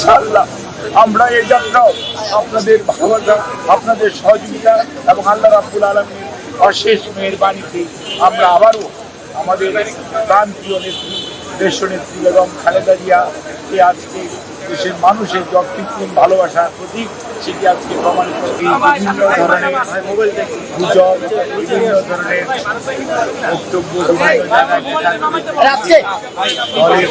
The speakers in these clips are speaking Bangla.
ইনশাআল্লাহ আমরা এই যাত্রাও আপনাদের ভালোবাসা, আপনাদের সহযোগিতা এবং আল্লাহ রাব্বুল আলামিনের অশেষ মেহেরবানিতে আমরা আবারও আমাদের প্রান্তীয় নেত্রী দেশনেত্রী বেগম খালেদা জিয়াকে আজকে দেশের মানুষের যৎকৃত্রিম ভালোবাসার প্রতীক সেটি আজকে প্রমাণিত। বিভিন্ন ধরনের গুজব, বিভিন্ন ধরনের বক্তব্য বিভিন্ন জায়গায় দলের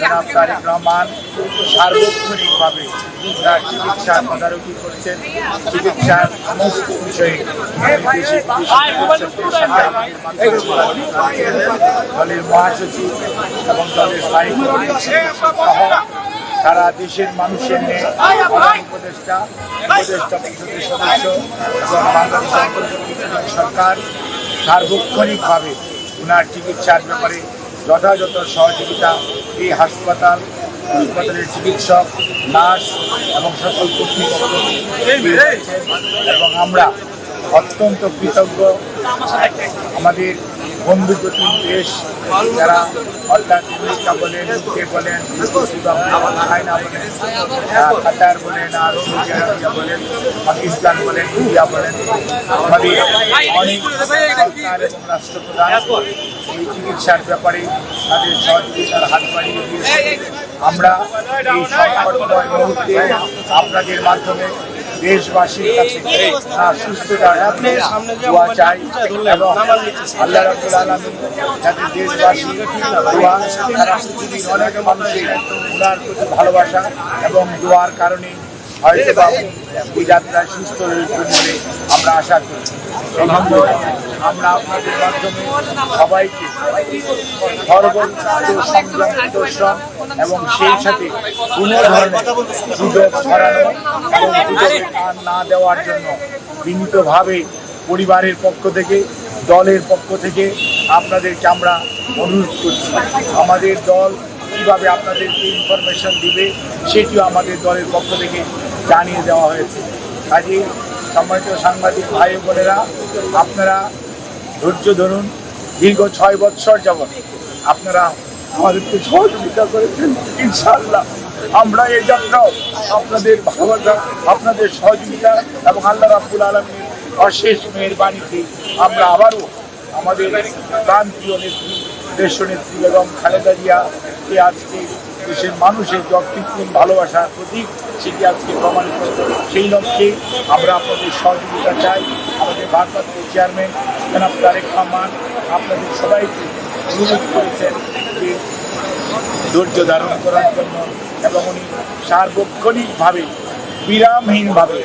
জনাব তারেক রহমান সার্বক্ষণিকভাবে তার চিকিৎসার তদারকি করছেন। চিকিৎসার সমস্ত বিষয়ে দলের মহাসচিব এবং দলের সারা দেশের মানুষের নিয়ে উপদেষ্টা পরিষদের সদস্য এবং বাংলাদেশ সরকার সার্বক্ষণিকভাবে ওনার চিকিৎসার ব্যাপারে যথাযথ সহযোগিতা এই হাসপাতালের চিকিৎসক, নার্স এবং সকল কর্তৃপক্ষ এবং আমরা অত্যন্ত কৃতজ্ঞ। আমাদের বন্ধুপ্রতিম দেশ যারা অর্থাৎ আমেরিকা বলেন, ইউকে বলেন, চায়না বলেন, কাতার বলেন, আর সৌদি আরবিয়া বলেন, পাকিস্তান বলেন, ইন্ডিয়া বলেন, আমাদের অনেক সরকার এবং রাষ্ট্রপ্রধান এই চিকিৎসার ব্যাপারে তাদের সহযোগিতার হাত বাড়িয়ে দিয়েছে। আমরা এই সংকটময় মুহূর্তে আপনাদের মাধ্যমে দেশবাসীর কাছে সুস্থতা দোয়া চাই এবং আল্লাহ রাব্বুল আলামিন যাতে দেশবাসী দোয়া সারা পৃথিবীর অনেক মানুষের ওনার প্রতি ভালোবাসা এবং দোয়ার কারণে হয়তো এই যাত্রায় সুস্থ রয়েছে বলে আমরা আশা করি। আমরা আপনাদের মাধ্যমে সবাইকে সর্বোচ্চ সংযম প্রদর্শন এবং সেই সাথে কোনো ধরনের সুযোগ ছড়ানো এবং সুযোগে কান না দেওয়ার জন্য বিনীতভাবে পরিবারের পক্ষ থেকে, দলের পক্ষ থেকে আপনাদেরকে আমরা অনুরোধ করছি। আমাদের দল কীভাবে আপনাদেরকে ইনফরমেশন দিবে সেটিও আমাদের দলের পক্ষ থেকে জানিয়ে দেওয়া হয়েছে। কাজেই সম্মানিত সাংবাদিক ভাই বোনেরা, আপনারা ধৈর্য ধরুন। দীর্ঘ 6 বৎসর যাবৎ আপনারা আমাদেরকে সহযোগিতা করেছেন। ইনশাআল্লাহ আমরা এই যাত্রাও আপনাদের ভালোবাসা, আপনাদের সহযোগিতা এবং আল্লাহ রাব্বুল আলামিনের অশেষ মেহেরবানিতে আমরা আবারও আমাদের প্রান্তীয় নেত্রী দেশনেত্রী বেগম খালেদা জিয়াকে আজকে দেশের মানুষের যৎকৃত্রিম ভালোবাসার প্রতীক সেটি আজকে প্রমাণিত। সেই লক্ষ্যে আমরা আপনাদের সহযোগিতা চাই। আমাদের ভারপ্রাপ্ত চেয়ারম্যান জনাব তারেক রহমান আপনাদের সবাইকে অনুরোধ করেছেন যে ধৈর্য ধারণ করার জন্য এবং উনি সার্বক্ষণিকভাবে বিরামহীনভাবে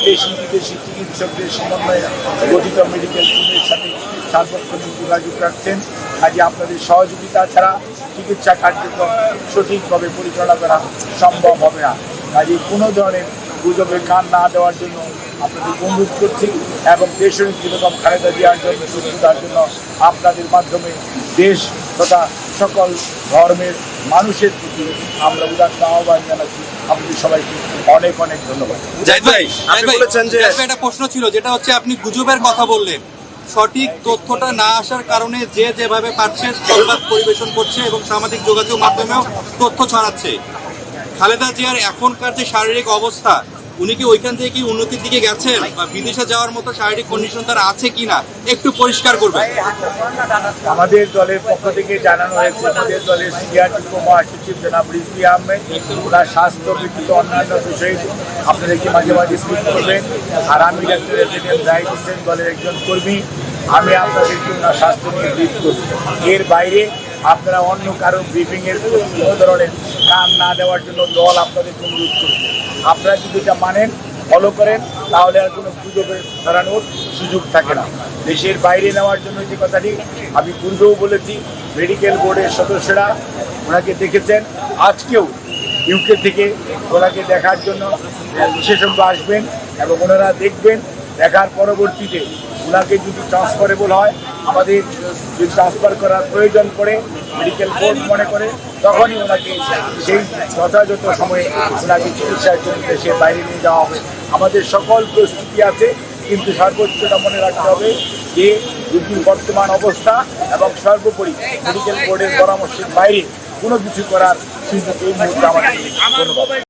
দেশি বিদেশি চিকিৎসকদের সমন্বয়ে গঠিত মেডিকেল টিমের সাথে সার্বক্ষণিক যোগাযোগ রাখছেন। আজকে আপনাদের সহযোগিতা ছাড়া চিকিৎসা কার্যক্রম সঠিকভাবে পরিচালনা করা সম্ভব হবে না। কাজে কোনো ধরনের গুজবে কান না দেওয়ার জন্য আপনাদের অনুরোধ করছি এবং দেশনেত্রী বেগম খালেদা জিয়ার জন্য সুস্থতার জন্য আপনাদের মাধ্যমে দেশ তথা সকল ধর্মের মানুষের প্রতি আমরা উদাত্ত আহ্বান জানাচ্ছি। আপনাদের সবাইকে অনেক অনেক ধন্যবাদ। জাহিদ ভাই, আপনি বলেছেন যে একটা প্রশ্ন ছিল, যেটা হচ্ছে আপনি গুজবের কথা বললেন। সঠিক তথ্যটা না আসার কারণে যে যেভাবে পারছে সংবাদ পরিবেশন করছে এবং সামাজিক যোগাযোগ মাধ্যমেও তথ্য ছড়াচ্ছে। খালেদা জিয়ার এখনকার যে শারীরিক অবস্থা, উনি কি ওইখান থেকে কি উন্নতির দিকে গেছেন বা বিদেশে যাওয়ার মতো শারীরিক কন্ডিশন তার আছে কিনা একটু পরিষ্কার করবেন। আমাদের দলের পক্ষ থেকে জানানো হয়েছে, আমাদের দলের সিনিয়র যুগ্ম মহাসচিব জনাব রিজভী আহমেদ ওনার স্বাস্থ্য ব্যতীত অন্যান্য বিষয়ে আপনাদেরকে মাঝে মাঝে স্পিক করবেন। আর আমি ডাক্তার জাহিদ হোসেন দলের একজন কর্মী, আমি আপনাদেরকে ওনার স্বাস্থ্য নিয়ে ব্রিফ করব। এর বাইরে আপনারা অন্য কারো ব্রিফিংয়ের কোনো ধরনের কান না দেওয়ার জন্য দল আপনাদেরকে অনুরোধ করবে। আপনারা যদি এটা মানেন, ফলো করেন, তাহলে আর কোনো গুজবে ছড়ানোর সুযোগ থাকে না। দেশের বাইরে নেওয়ার জন্য যে কথাটি আমি পূর্বেও বলেছি, মেডিকেল বোর্ডের সদস্যরা ওনাকে দেখেছেন। আজকেও ইউকে থেকে ওনাকে দেখার জন্য বিশেষজ্ঞ আসবেন এবং ওনারা দেখবেন। দেখার পরবর্তীতে ওনাকে যদি ট্রান্সফারেবল হয়, আমাদের যদি ট্রান্সফার করার প্রয়োজন পড়ে মেডিকেল বোর্ড মনে করে, তখনই ওনাকে সেই যথাযথ সময়ে ওনাকে চিকিৎসার জন্য দেশের বাইরে নিয়ে যাওয়া হবে। আমাদের সকল প্রস্তুতি আছে, কিন্তু সর্বোচ্চটা মনে রাখতে হবে যে রোগীর বর্তমান অবস্থা এবং সর্বোপরি মেডিকেল বোর্ডের পরামর্শের বাইরে কোনো কিছু করার চিন্তা এই মুহূর্তে আমাদের নেই। ধন্যবাদ।